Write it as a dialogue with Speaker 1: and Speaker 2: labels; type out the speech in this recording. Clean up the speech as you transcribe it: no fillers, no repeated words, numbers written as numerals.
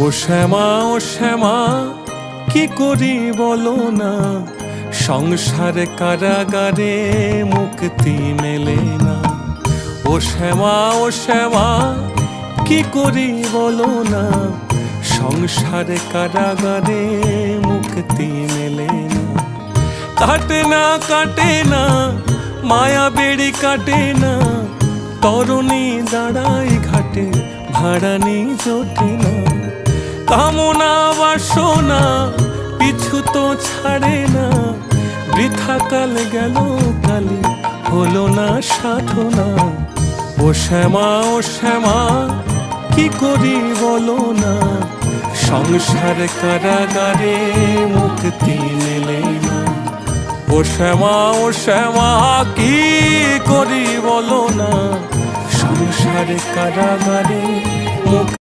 Speaker 1: ও শ্যামা কি করি বলো না, সংসার কারাগারে মুক্তি মেলে না। ও শ্যামা কি করি বলো না, সংসার কারাগারে মুক্তি মেলে না। কাটে না মায়া বেড়ি কাটে না, তরুণী দাঁড়াই ঘাটে ভাড়ানি জোটে না। কামনা বাসনা পিছু তো ছাড়ে না, বৃথা কাল গেল কালে হলো না সাধনা। ও শ্যামা কি করি বলো না, সংসার কারাগারে মুক্তি মেলে না। ও শ্যামা কি করি বলো না, সংসার কারাগারে মুক্তি